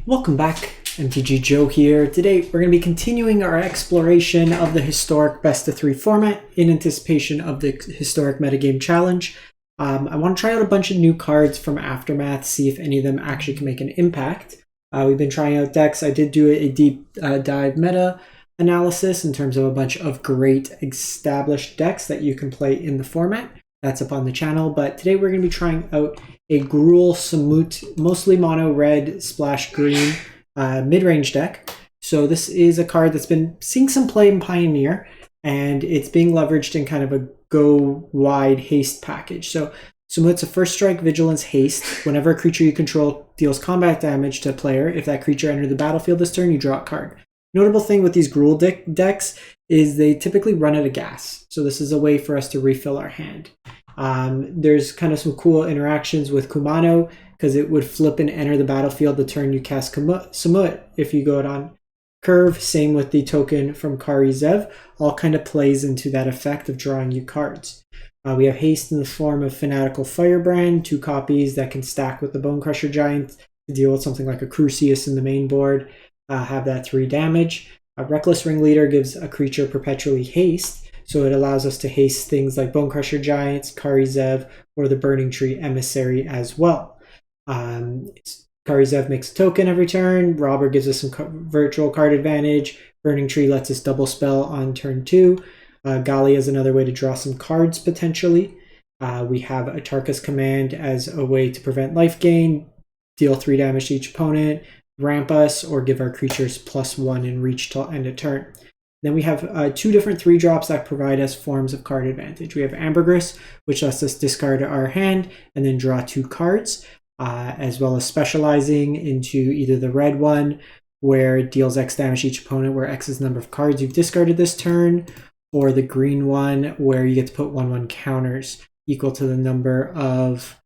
Welcome back, MTG Joe here. Today we're going to be continuing our exploration of the historic best of 3 format in anticipation of the historic metagame challenge. I want to try out a bunch of new cards from Aftermath, see if any of them actually can make an impact. We've been trying out decks. I did do a deep dive meta analysis in terms of a bunch of great established decks that you can play in the format. That's up on the channel, but today we're going to be trying out a Gruul Samut, mostly mono red splash green mid-range deck. So this is a card that's been seeing some play in Pioneer, and it's being leveraged in kind of a go wide haste package. So Samut's a first strike vigilance haste. Whenever a creature you control deals combat damage to a player, if that creature entered the battlefield this turn, you draw a card. Notable thing with these Gruul decks is they typically run out of gas. So this is a way for us to refill our hand. There's kind of some cool interactions with Kumano because it would flip and enter the battlefield the turn you cast Samut if you go it on curve. Same with the token from Kari Zev. All kind of plays into that effect of drawing you cards. We have haste in the form of Fanatical Firebrand, 2 copies that can stack with the Bone Crusher Giant to deal with something like a Crucius in the main board. Have that 3 damage. Reckless Ringleader gives a creature perpetually haste, so it allows us to haste things like Bone Crusher Giants, Kari Zev, or the Burning Tree Emissary as well. Kari Zev makes a token every turn. Robber gives us some virtual card advantage. Burning Tree lets us double spell on turn 2. Gali is another way to draw some cards potentially. We have Atarka's Command as a way to prevent life gain, deal 3 damage to each opponent, ramp us, or give our creatures +1 in reach till end of turn. Then we have 2 different 3-drops that provide us forms of card advantage. We have Ambergris, which lets us discard our hand and then draw 2 cards, as well as specializing into either the red one, where it deals X damage to each opponent, where X is the number of cards you've discarded this turn, or the green one, where you get to put 1/1 counters equal to the number of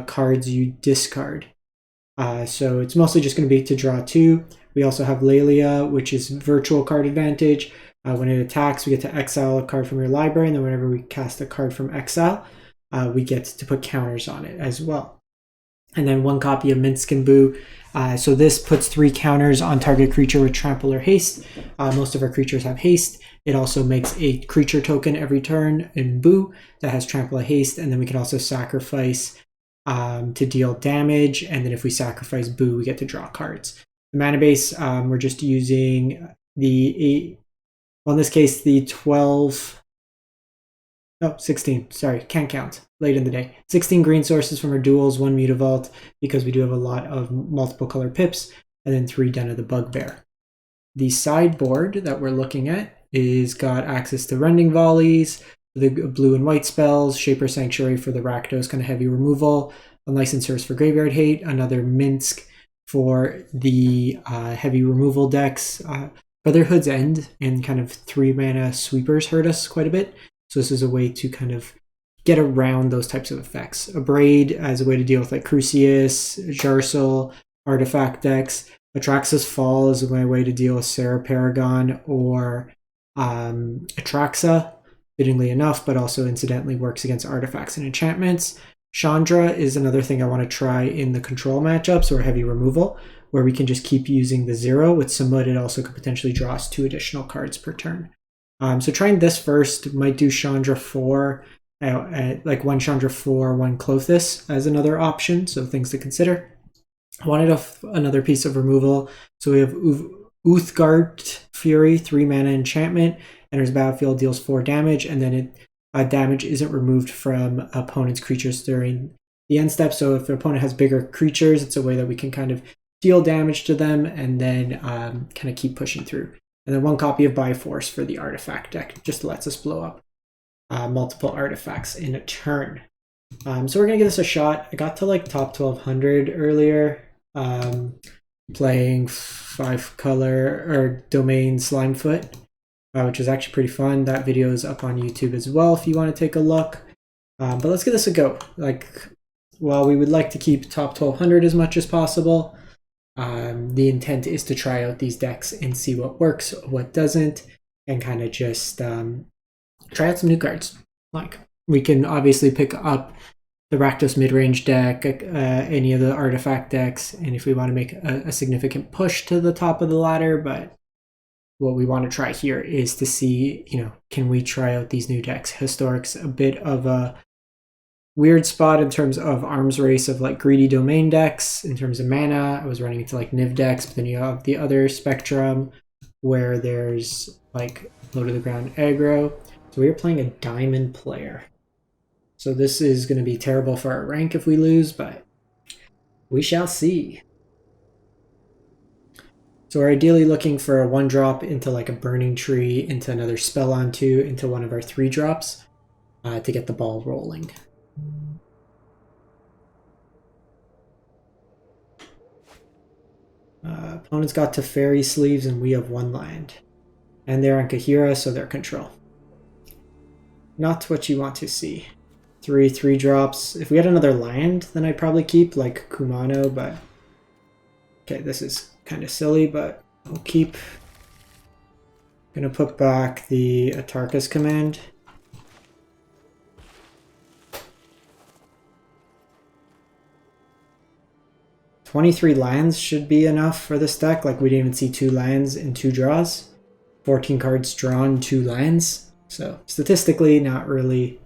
cards you discard. So it's mostly just going to be to draw 2. We also have Lelia, which is virtual card advantage. When it attacks, we get to exile a card from your library, and then whenever we cast a card from exile, we get to put counters on it as well. And then 1 copy of Minskin Boo. So this puts 3 counters on target creature with trample or haste. Most of our creatures have haste. It also makes a creature token every turn in Boo that has trample or haste, and then we can also sacrifice to deal damage, and then if we sacrifice Boo, we get to draw cards. The mana base, we're just using the 8, well, in this case, the 16, sorry, can't count, late in the day. 16 green sources from our duels, 1 Mutavault, because we do have a lot of multiple color pips, and then 3 Den of the Bugbear. The sideboard that we're looking at is got access to Rending Volleys, the blue and white spells, Shaper Sanctuary for the Rakdos kind of heavy removal, Unlicensed Source for Graveyard Hate, another Minsk for the heavy removal decks. Brotherhood's End and kind of 3 mana sweepers hurt us quite a bit, so this is a way to kind of get around those types of effects. Abrade as a way to deal with like Crucius, Jarcel, artifact decks. Atraxa's Fall is my way to deal with Sarah Paragon or Atraxa, fittingly enough, but also incidentally works against artifacts and enchantments. Chandra is another thing I want to try in the control matchups or heavy removal, where we can just keep using the 0. With Samut, it also could potentially draw us 2 additional cards per turn. So trying this first, might do Chandra 4, like 1 Chandra 4, 1 Clothis as another option, so things to consider. I wanted another piece of removal, so we have Uthgard Fury, 3 mana enchantment, enters battlefield, deals 4 damage, and then damage isn't removed from opponent's creatures during the end step. So if the opponent has bigger creatures, it's a way that we can kind of deal damage to them and then kind of keep pushing through. And then 1 copy of Bioforce for the artifact deck, just lets us blow up multiple artifacts in a turn. So we're going to give this a shot. I got to like top 1200 earlier, playing 5-color or domain Slimefoot, which is actually pretty fun. That video is up on YouTube as well if you want to take a look. But let's give this a go. Like, while we would like to keep top 1200 as much as possible, the intent is to try out these decks and see what works, what doesn't, and kind of just try out some new cards. Like, we can obviously pick up the Rakdos mid-range deck, any of the artifact decks, and if we want to make a significant push to the top of the ladder. But what we want to try here is to see, can we try out these new decks? Historic's a bit of a weird spot in terms of arms race of like greedy domain decks. In terms of mana, I was running into like Niv decks, but then you have the other spectrum where there's like low to the ground aggro. So we are playing a diamond player. So this is going to be terrible for our rank if we lose, but we shall see. So we're ideally looking for a 1-drop into like a burning tree, into another spell on 2, into one of our 3-drops to get the ball rolling. Opponent's got Teferi sleeves and we have 1 land. And they're on Kahira, so they're control. Not what you want to see. 3-3-drops. If we had another land, then I'd probably keep like Kumano, but okay, this is kind of silly, but I'll keep. Gonna put back the Atarka's command. $23 lands should be enough for this deck. Like, we didn't even see 2 lands in 2 draws. 14 cards drawn, 2 lands. So statistically, not really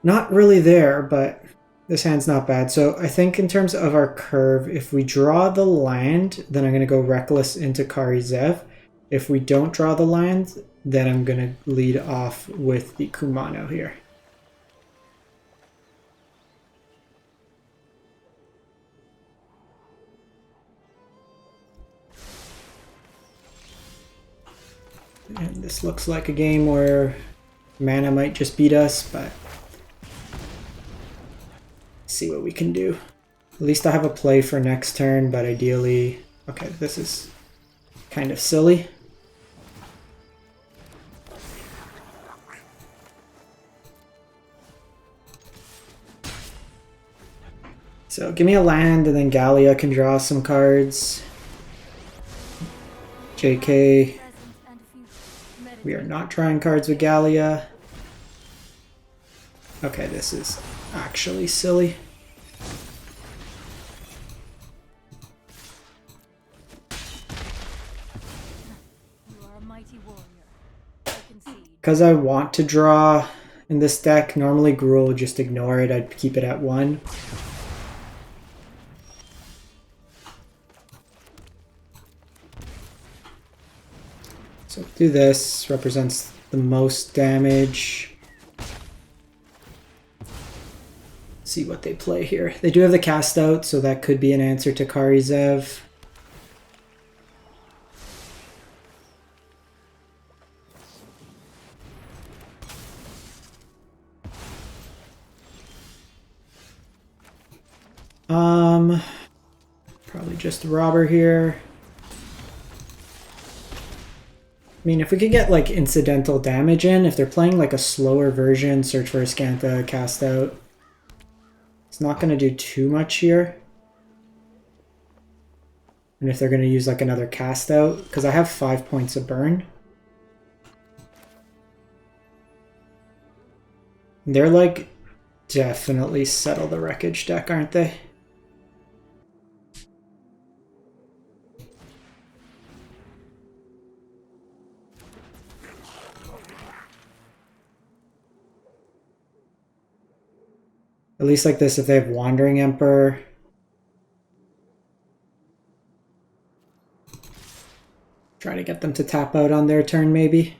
there, but this hand's not bad. So I think in terms of our curve, if we draw the land, then I'm going to go Reckless into Kari Zev. If we don't draw the land, then I'm going to lead off with the Kumano here. And this looks like a game where mana might just beat us, but see what we can do. At least I have a play for next turn, but ideally... Okay, this is kind of silly. So give me a land, and then Gallia can draw some cards. JK. We are not drawing cards with Gallia. Okay, this is actually silly. Because I want to draw in this deck, normally Gruul would just ignore it. I'd keep it at 1. So do this, represents the most damage. See what they play here. They do have the cast out, so that could be an answer to Kari Zev. Probably just a robber here. I mean, if we could get like incidental damage in, if they're playing like a slower version, search for a Scantha, cast out. It's not going to do too much here. And if they're going to use like another cast out, because I have 5 points of burn. They're like definitely settle the wreckage deck, aren't they? At least like this, if they have Wandering Emperor. Try to get them to tap out on their turn, maybe.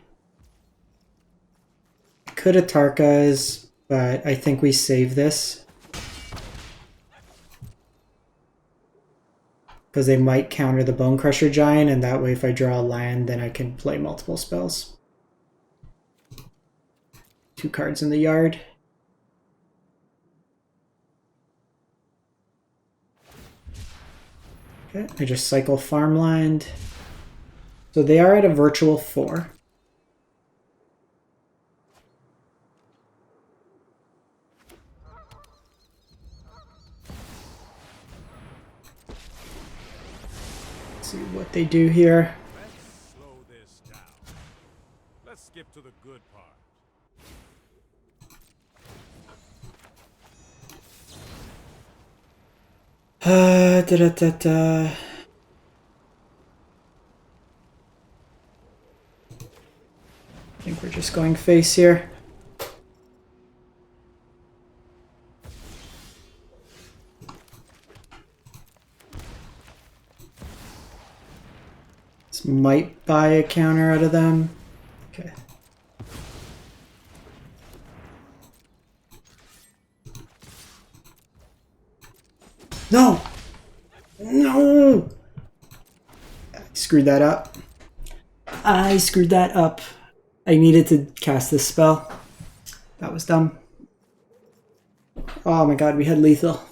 Could Atarka's, but I think we save this. Because they might counter the Bone Crusher Giant, and that way if I draw a land, then I can play multiple spells. 2 cards in the yard. Okay, I just cycle Farmland. So they are at a virtual 4. Let's see what they do here. Let's slow this down. Let's skip to the good part. Da-da-da-da-da. I think we're just going face here. This might buy a counter out of them. Okay. No! No! I screwed that up. I screwed that up. I needed to cast this spell. That was dumb. Oh my god, we had lethal.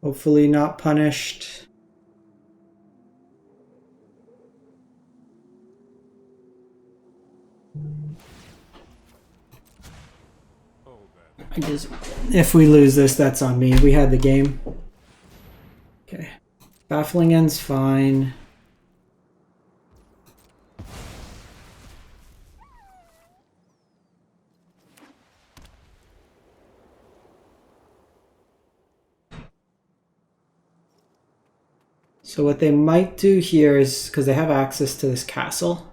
Hopefully not punished. If we lose this, that's on me. We had the game. Okay. Baffling End's fine. So what they might do here is, because they have access to this castle,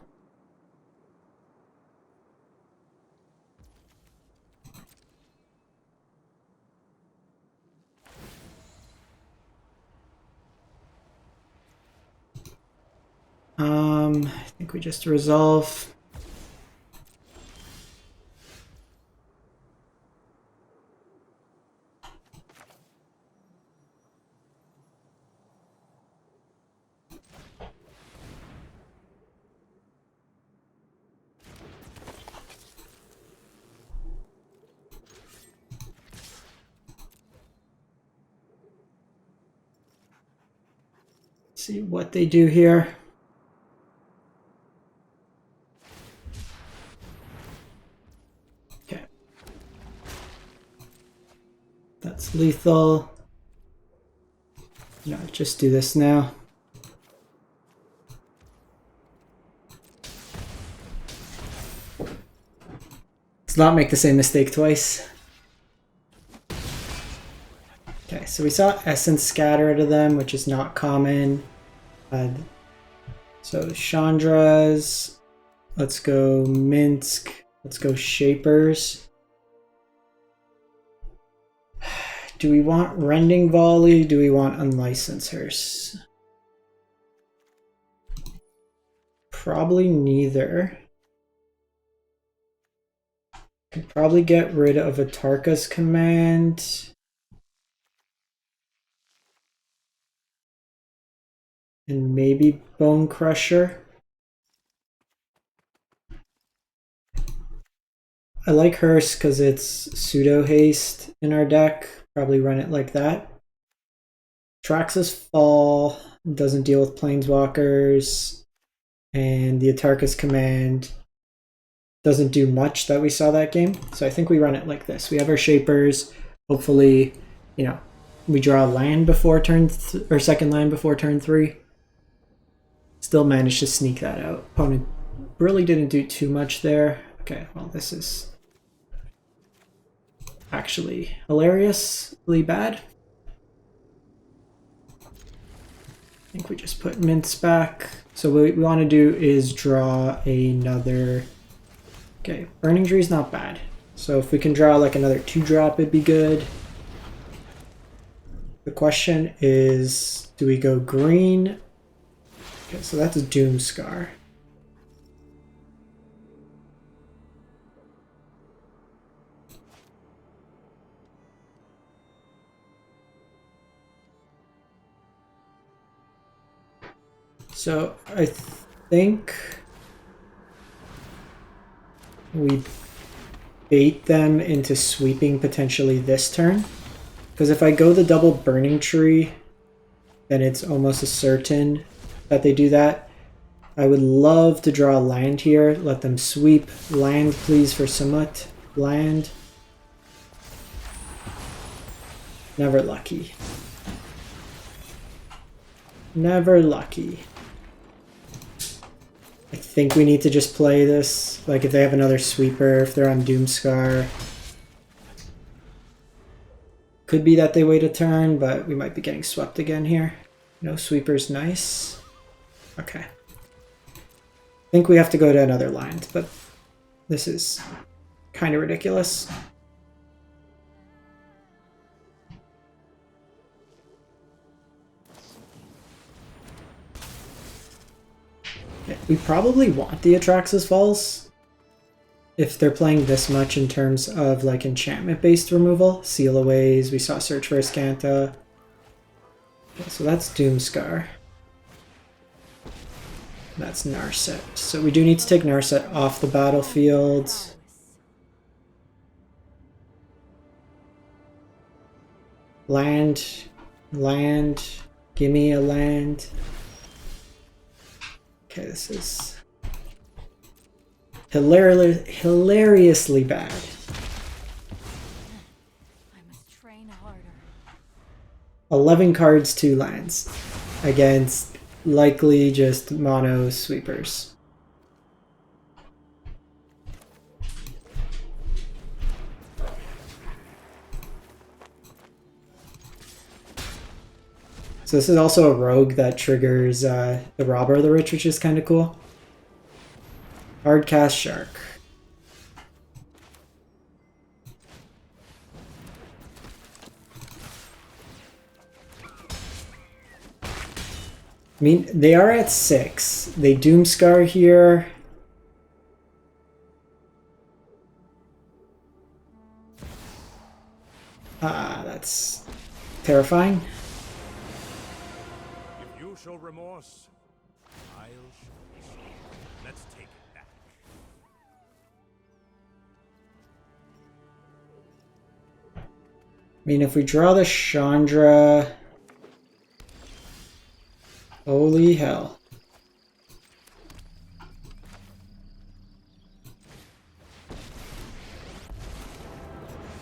I think we just resolve. See what they do here. Okay. That's lethal. No, just do this now. Let's not make the same mistake twice. Okay, so we saw Essence Scatter to them, which is not common. So Chandra's, let's go Minsk, let's go Shapers. Do we want Rending Volley? Do we want Unlicensers? Probably neither. Could probably get rid of Atarka's command. And maybe Bone Crusher. I like Hearse because it's pseudo haste in our deck. Probably run it like that. Traxxas Fall doesn't deal with Planeswalkers. And the Atarka's command doesn't do much that we saw that game. So I think we run it like this. We have our Shapers. Hopefully, you know, we draw a land before turn or second land before turn 3. Still managed to sneak that out. Opponent really didn't do too much there. Okay, well, this is actually hilariously bad. I think we just put Mints back. So what we want to do is draw another... Okay, Burning Tree is not bad. So if we can draw like another 2-drop, it'd be good. The question is, do we go green? Okay, so that's a Doomscar. So I think we bait them into sweeping potentially this turn. Because if I go the double Burning Tree, then it's almost a certain that they do that. I would love to draw land here. Let them sweep. Land, please, for Samut. Land. Never lucky. Never lucky. I think we need to just play this. Like if they have another sweeper, if they're on Doomscar. Could be that they wait a turn, but we might be getting swept again here. No sweeper's nice. Okay. I think we have to go to another land, but this is kind of ridiculous. Yeah, we probably want the Atraxas Falls if they're playing this much in terms of like enchantment-based removal. Seal Aways, we saw Search for Ascanta. Okay, so that's Doomscar. That's Narset. So we do need to take Narset off the battlefield. Land. Give me a land. Okay, this is hilariously bad. I must train harder. 11 cards, 2 lands against likely just mono sweepers. So this is also a rogue that triggers the Robber of the Rich, which is kind of cool. Hardcast Shark. I mean, they are at 6. They Doomscar here. That's terrifying. If you show remorse, I'll show. Let's take it back. I mean, if we draw the Chandra... Holy hell.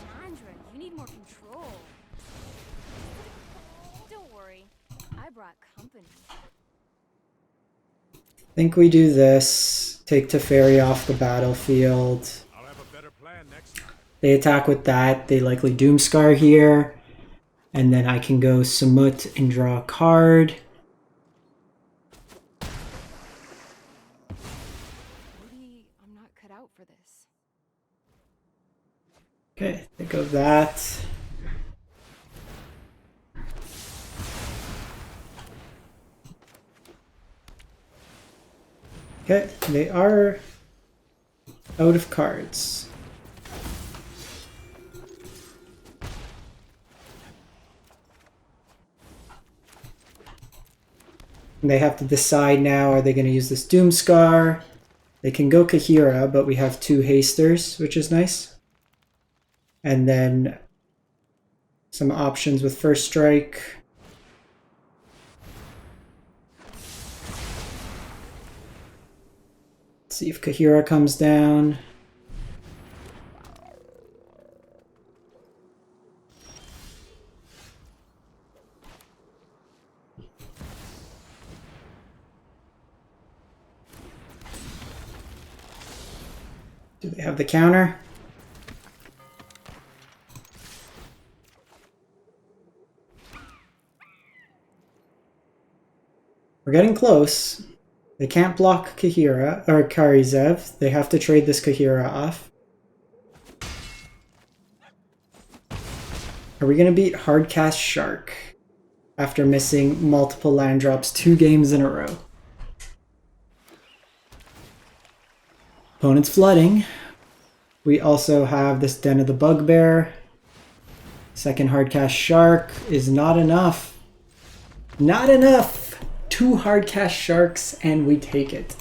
Chandra, you need more control. Don't worry, I brought company. I think we do this. Take Teferi off the battlefield. I'll have a better plan next time. They attack with that. They likely Doomscar here. And then I can go Samut and draw a card. Maybe I'm not cut out for this. Okay, think of that. Okay, they are out of cards. And they have to decide now, are they going to use this Doomscar? They can go Kahira, but we have 2 hasters, which is nice. And then some options with First Strike. Let's see if Kahira comes down. Do they have the counter? We're getting close. They can't block Kahira or Karizev. They have to trade this Kahira off. Are we going to beat Hardcast Shark after missing multiple land drops 2 games in a row? Opponent's flooding. We also have this Den of the Bugbear. Second Hardcast Shark is not enough. Not enough! 2 Hardcast Sharks and we take it.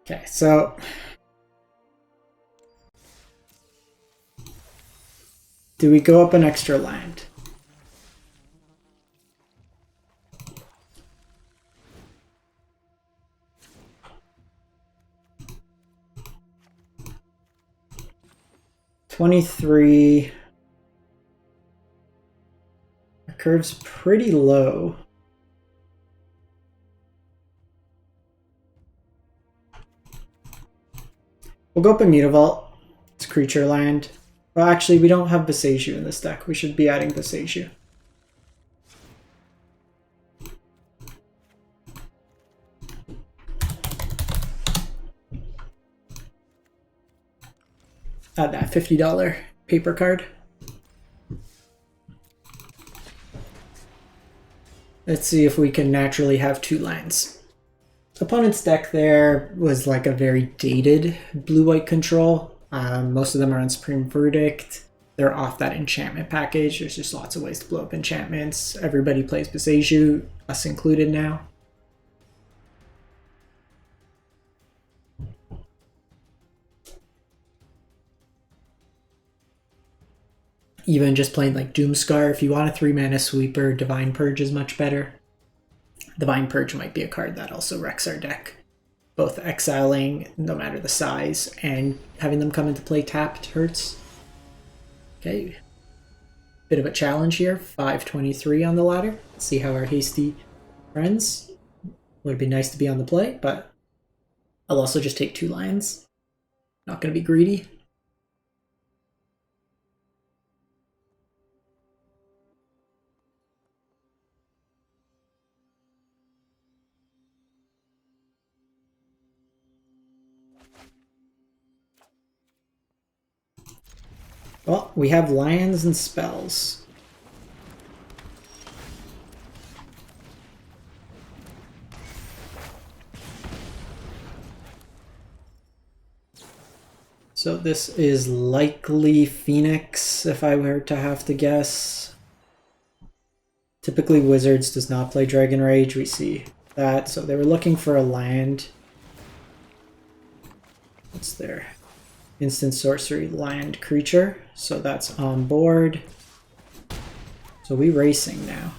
Okay, so... do we go up an extra land? $23. Our curve's pretty low. We'll go up Immutavault. It's creature land. Well, actually, we don't have Boseiju in this deck. We should be adding Boseiju. Add that $50 paper card. Let's see if we can naturally have 2 lands. Opponent's deck there was like a very dated blue-white control. Most of them are on Supreme Verdict. They're off that enchantment package. There's just lots of ways to blow up enchantments. Everybody plays Boseiju, us included now. Even just playing like Doomscar, if you want a 3-mana sweeper, Divine Purge is much better. Divine Purge might be a card that also wrecks our deck. Both exiling, no matter the size, and having them come into play tapped hurts. Okay. Bit of a challenge here. 523 on the ladder. Let's see how our Hasty friends. Would be nice to be on the play, but I'll also just take 2 lands. Not going to be greedy. Well, we have lands and spells. So this is likely Phoenix, if I were to have to guess. Typically Wizards does not play Dragon Rage, we see that. So they were looking for a land. What's their instant sorcery land creature? So that's on board. So we racing now.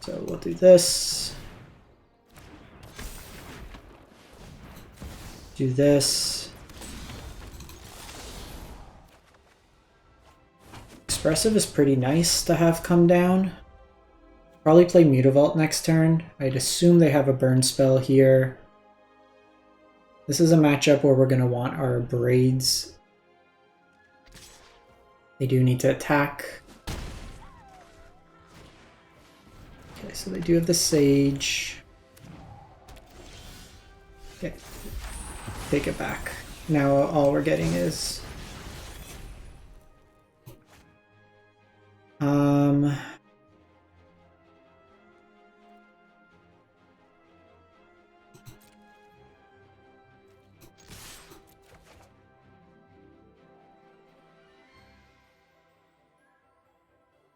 So we'll do this. Do this. Expressive is pretty nice to have come down. Probably play Mutavault next turn. I'd assume they have a burn spell here. This is a matchup where we're going to want our Braids. They do need to attack. Okay, so they do have the Sage. Okay, take it back. Now all we're getting is...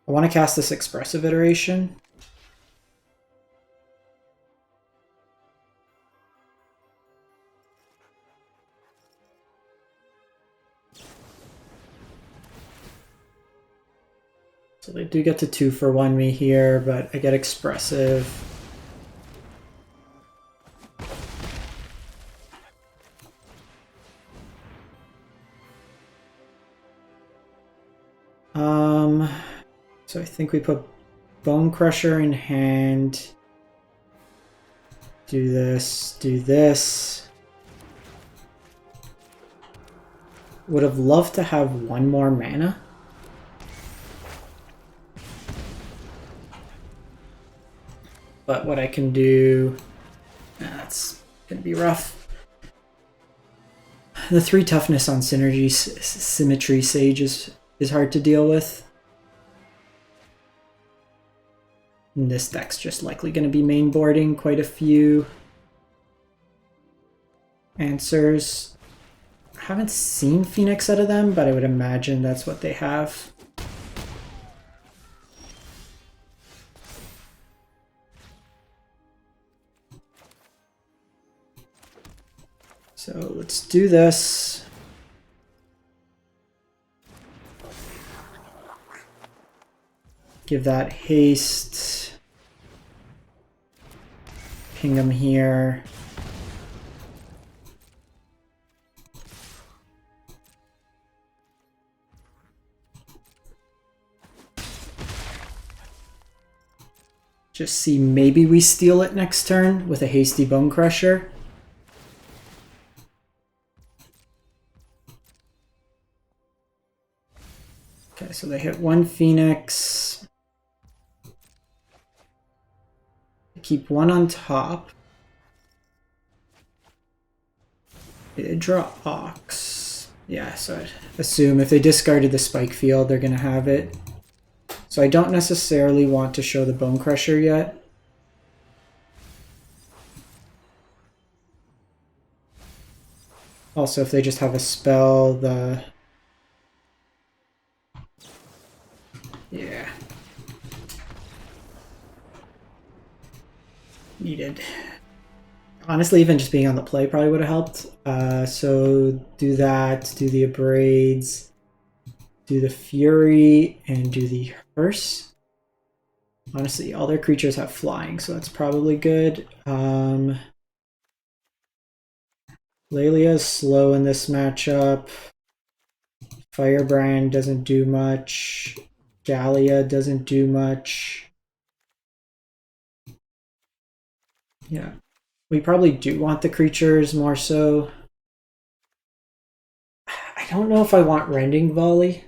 I want to cast this Expressive iteration. So they do get to 2-for-1 me here, but I get Expressive. So I think we put Bone Crusher in hand. Do this, do this. Would have loved to have 1 more mana. But what I can do, that's gonna be rough. The 3 toughness on Synergy Symmetry Sage is hard to deal with. And this deck's just likely going to be mainboarding quite a few answers. I haven't seen Phoenix out of them, but I would imagine that's what they have. So let's do this. Give that haste. Ping them here. Just see, maybe we steal it next turn with a Hasty Bone Crusher. Okay, so they hit one Phoenix. Keep one on top. They draw Ox. Yeah, so I'd assume if they discarded the Spike Field, they're going to have it. So I don't necessarily want to show the Bone Crusher yet. Also, if they just have a spell, yeah. Needed. Honestly, even just being on the play probably would have helped. So do that, do the Abrades, do the Fury, and do the Hearse. Honestly, all their creatures have flying, so that's probably good. Lelia's slow in this matchup. Firebrand doesn't do much. Gallia doesn't do much. Yeah, we probably do want the creatures more so. I don't know if I want Rending Volley.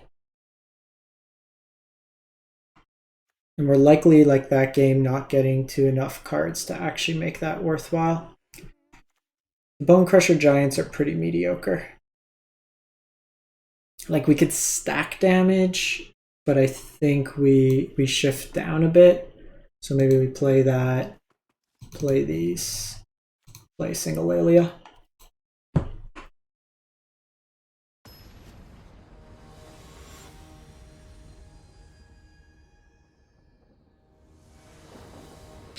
And we're likely, like that game, not getting to enough cards to actually make that worthwhile. Bone Crusher Giants are pretty mediocre. Like, we could stack damage, but I think we shift down a bit. So maybe we play that, play these, play single Lelia.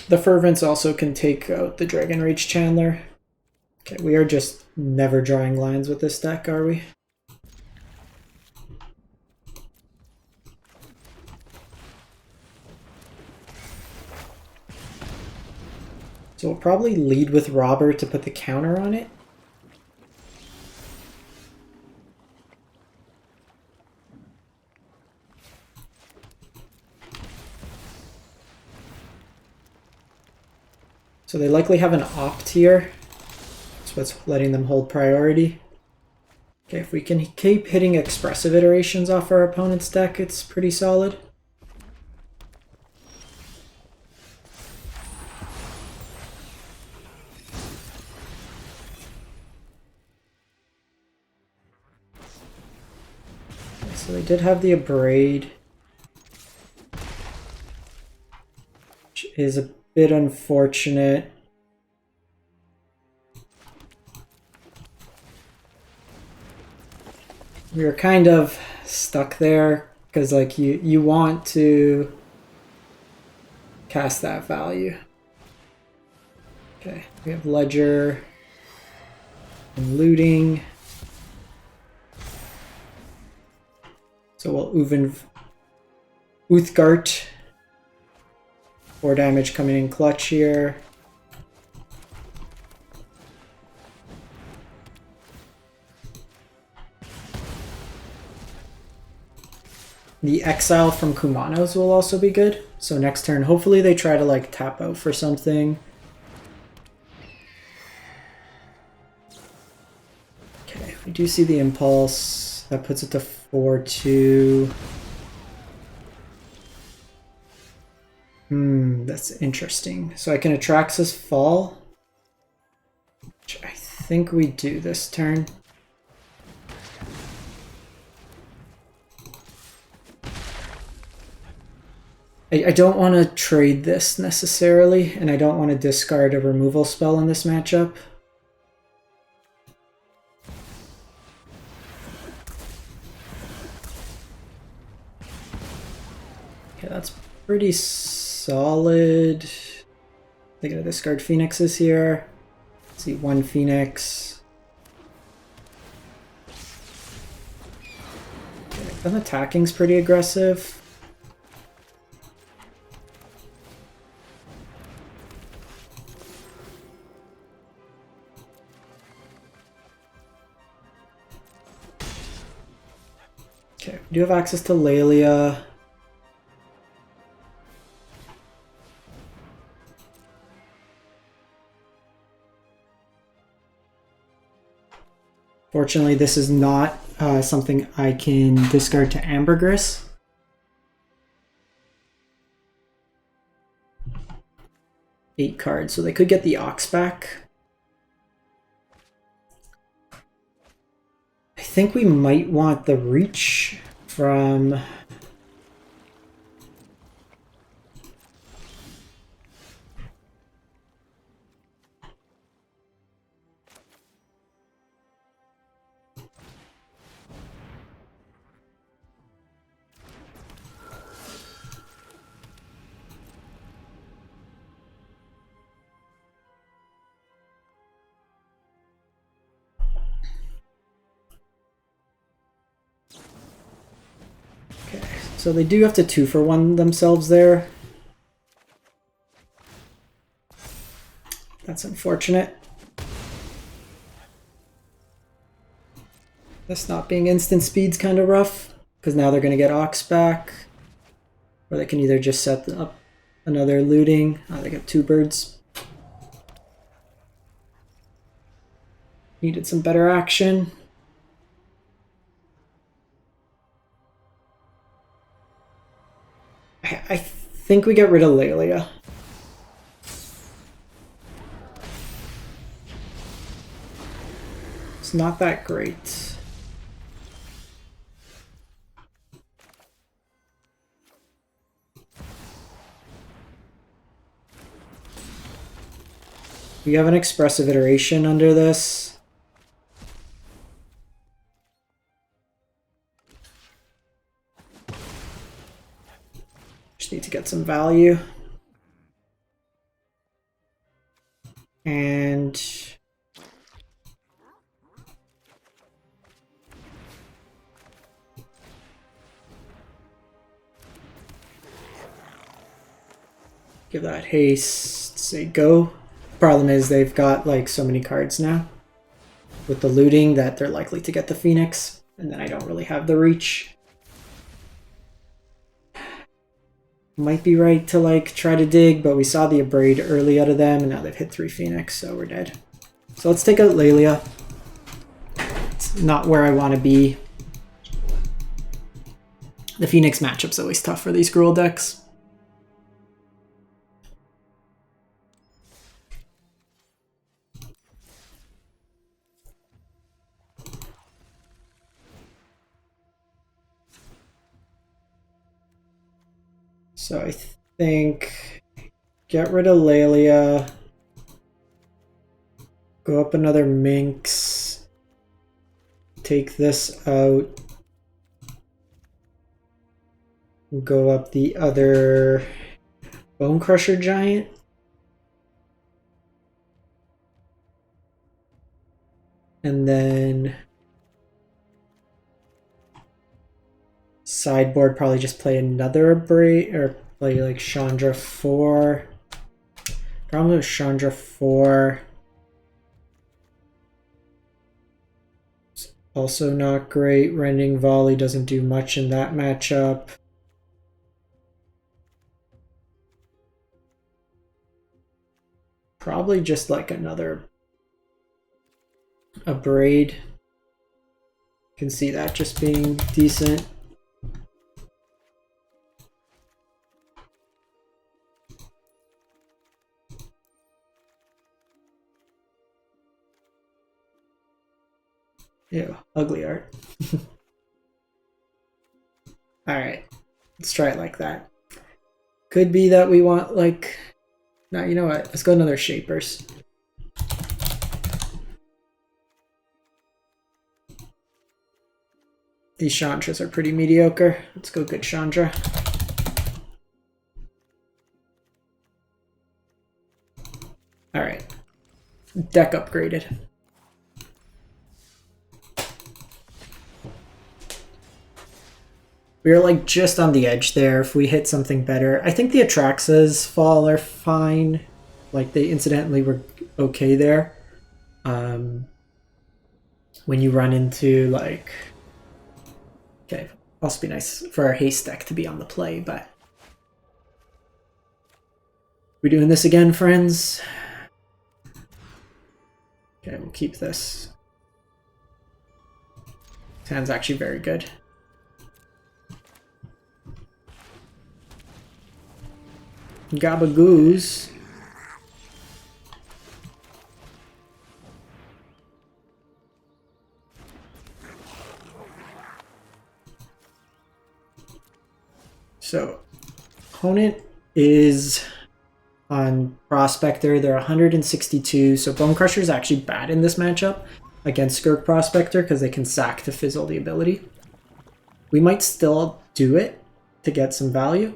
The Fervents also can take out the Dragon Rage Chandler. Okay, we are just never drawing lines with this deck, are we? So we'll probably lead with Robber to put the counter on it. So they likely have an opt here. That's what's letting them hold priority. Okay, if we can keep hitting expressive iterations off our opponent's deck, it's pretty solid. Okay, so they did have the Abrade, which is a bit unfortunate. We were kind of stuck there because, like, you want to cast that value. Okay, we have Ledger and Looting. So we'll Uthgart. 4 damage coming in clutch here. The Exile from Kumanos will also be good. So next turn, hopefully they try to, like, tap out for something. Okay, we do see the Impulse. That puts it to 4-2. That's interesting. So I can Atraxas Fall, which I think we do this turn. I don't want to trade this necessarily, and I don't want to discard a removal spell in this matchup. Okay, that's pretty solid. They're gonna discard Phoenixes here. Let's see, 1 Phoenix. Okay, them attacking's pretty aggressive. Okay, we do have access to Lelia. Fortunately, this is not something I can discard to Ambergris. Eight cards, so they could get the Ox back. I think we might want the Reach from... So they do have to 2-for-1 themselves there. That's unfortunate. This not being instant speed's kind of rough, because now they're going to get Ox back. Or they can either just set up another looting. Oh, they got 2 birds. Needed some better action. I think we get rid of Lelia. It's not that great. We have an expressive iteration under this. Need to get some value. And give that haste, say go. Problem is they've got like so many cards now with the looting that they're likely to get the Phoenix, and then I don't really have the reach. Might be right to like try to dig, but we saw the Abrade early out of them, and now they've hit 3 Phoenix, so we're dead. So let's take out Lelia. It's not where I want to be. The Phoenix matchup's always tough for these Gruul decks. So I think get rid of Lelia, go up another Minx, take this out, go up the other Bone Crusher Giant. And then sideboard, probably just play another Abrade, or play like Chandra 4. Problem with Chandra 4. It's also not great. Rending Volley doesn't do much in that matchup. Probably just like another Abrade. Can see that just being decent. Ew, ugly art. Alright, let's try it like that. Could be that we want like... No, you know what? Let's go another Shapers. These Chandras are pretty mediocre. Let's go good Chandra. Alright. Deck upgraded. We were like just on the edge there. If we hit something better, I think the Atraxas fall are fine. Like they incidentally were okay there. When you run into like, okay, also be nice for our haste deck to be on the play, but we doing this again, friends? Okay, we'll keep this. This hand's actually very good. Gabagoos. So, opponent is on Prospector. They're 162. So Bone Crusher is actually bad in this matchup against Skirk Prospector because they can sack to fizzle the ability. We might still do it to get some value.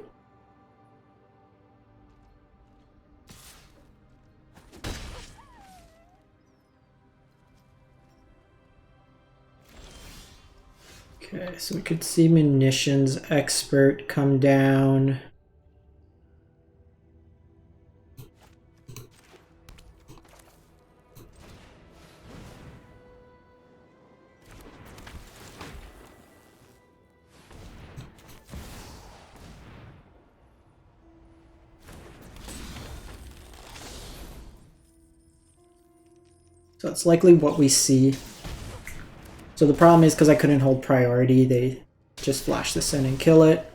Okay, so we could see Munitions Expert come down. So it's likely what we see. So the problem is because I couldn't hold priority, they just flash this in and kill it.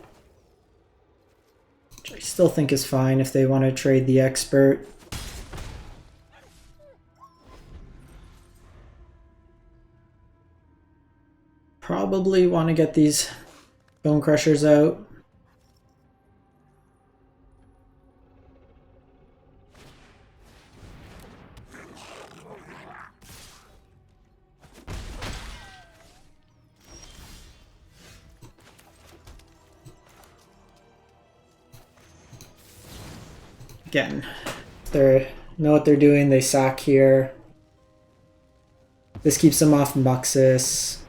Which I still think is fine if they want to trade the expert. Probably want to get these Bone Crushers out. Again, they know what they're doing, they sack here. This keeps them off Muxus.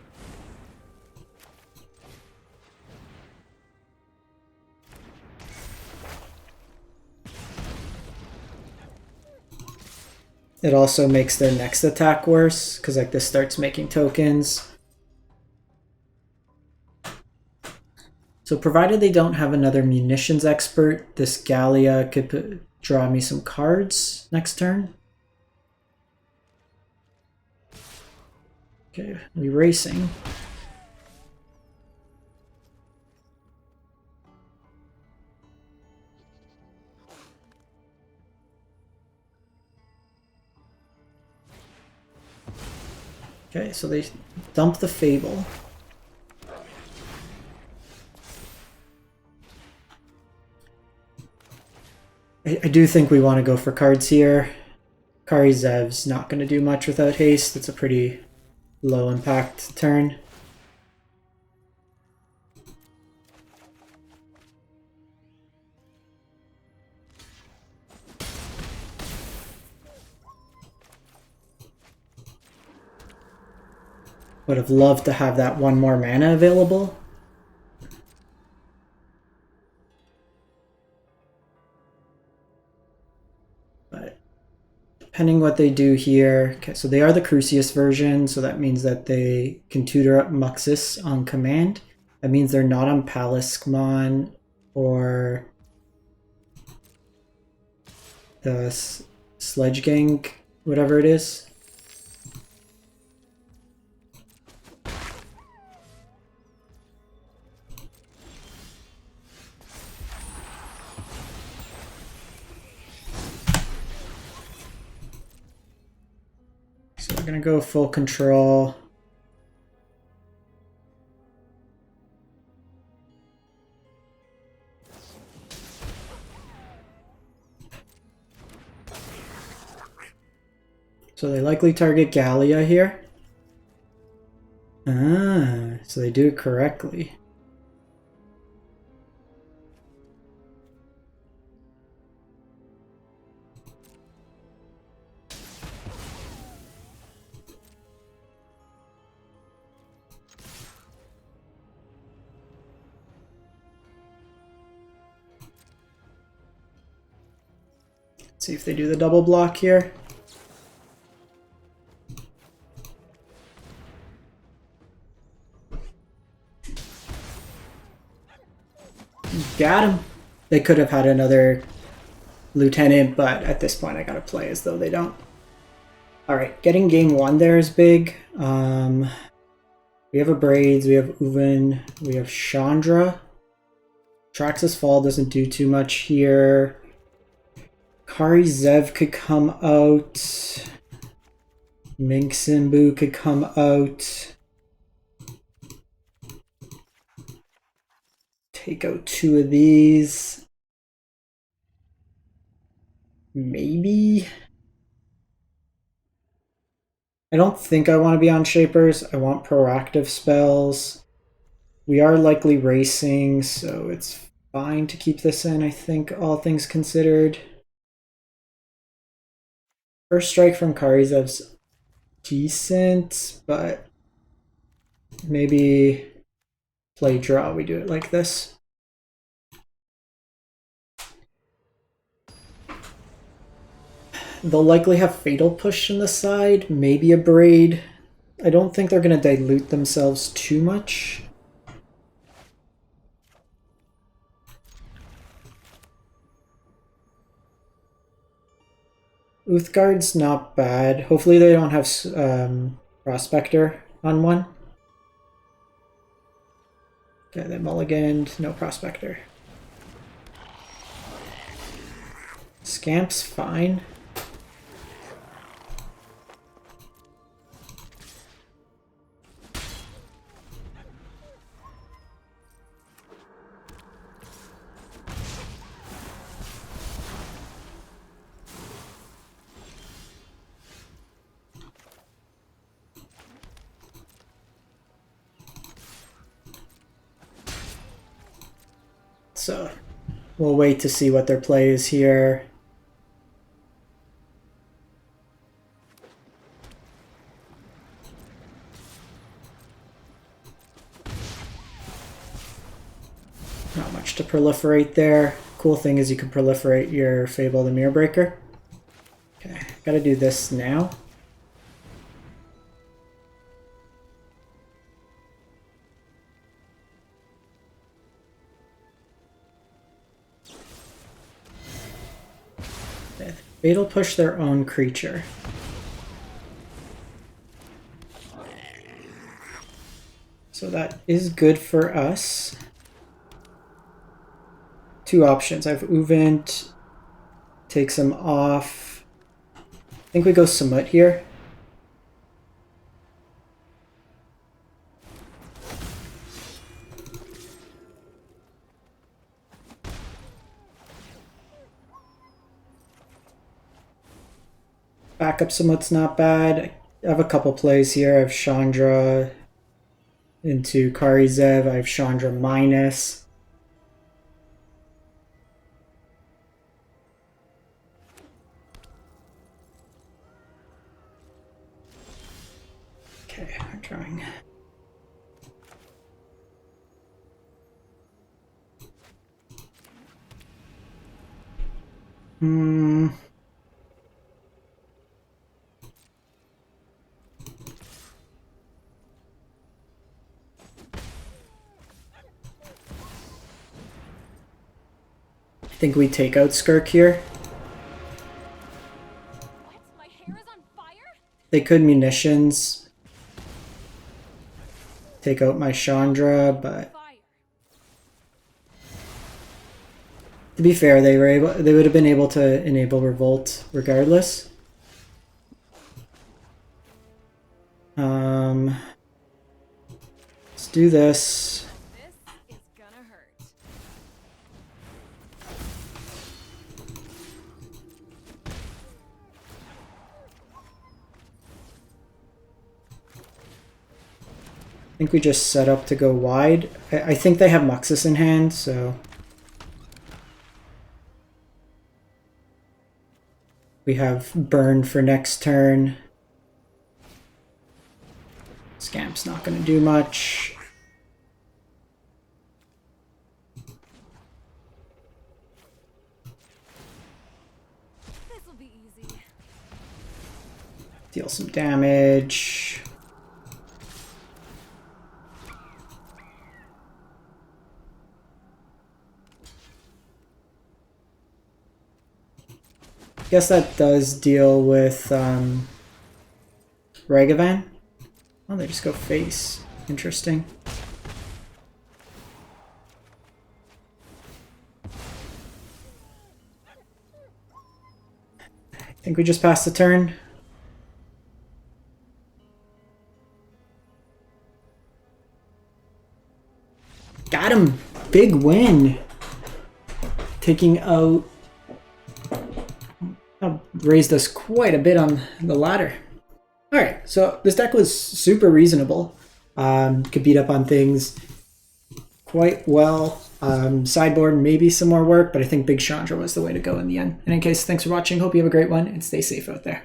It also makes their next attack worse, because like this starts making tokens. So provided they don't have another Munitions Expert, this Gallia could draw me some cards next turn. Okay, we racing. Okay, so they dump the Fable. I do think we want to go for cards here. Kari Zev's not going to do much without haste. It's a pretty low impact turn. Would have loved to have that one more mana available. But depending what they do here, okay, so they are the Crucius version, so that means that they can tutor up Muxus on command. That means they're not on Paliskmon or the Sledge Gang, whatever it is. So we're gonna go full control. So they likely target Gallia here. Ah, so they do it correctly. Let's see if they do the double block here. Got him. They could have had another lieutenant, but at this point I gotta play as though they don't. Alright, getting game one there is big. We have a Braids, we have Uvin, we have Chandra. Traxxas Fall doesn't do too much here. Kari Zev could come out. Mink Simbu could come out. Take out 2 of these. Maybe. I don't think I want to be on Shapers. I want proactive spells. We are likely racing, so it's fine to keep this in, I think, all things considered. First strike from Karizev's decent, but maybe play draw, we do it like this. They'll likely have Fatal Push in the side, maybe a Braid. I don't think they're going to dilute themselves too much. Uthgard's not bad. Hopefully they don't have Prospector on one. Okay, they mulliganed, no Prospector. Scamp's fine. So we'll wait to see what their play is here. Not much to proliferate there. Cool thing is you can proliferate your Fable the Mirror Breaker. Okay, gotta do this now. Fatal Push their own creature. So that is good for us. 2 options. I have Uvint, takes him off. I think we go Samut here. Backup Samut's not bad. I have a couple plays here. I have Chandra into Karizev. I have Chandra minus. Okay, we're trying. I think we take out Skirk here. What? My hair is on fire? They could munitions. Take out my Chandra, but to be fair, they would have been able to enable Revolt regardless. Let's do this. This is gonna hurt. I think we just set up to go wide. I think they have Muxus in hand, so we have burn for next turn. Scamp's not going to do much. This'll be easy. Deal some damage. Guess that does deal with Ragavan. Oh, they just go face. Interesting. I think we just passed the turn. Got him! Big win! Taking out... raised us quite a bit on the ladder. Alright, so this deck was super reasonable. Could beat up on things quite well. Sideboard, maybe some more work, but I think Big Chandra was the way to go in the end. In any case, thanks for watching. Hope you have a great one, and stay safe out there.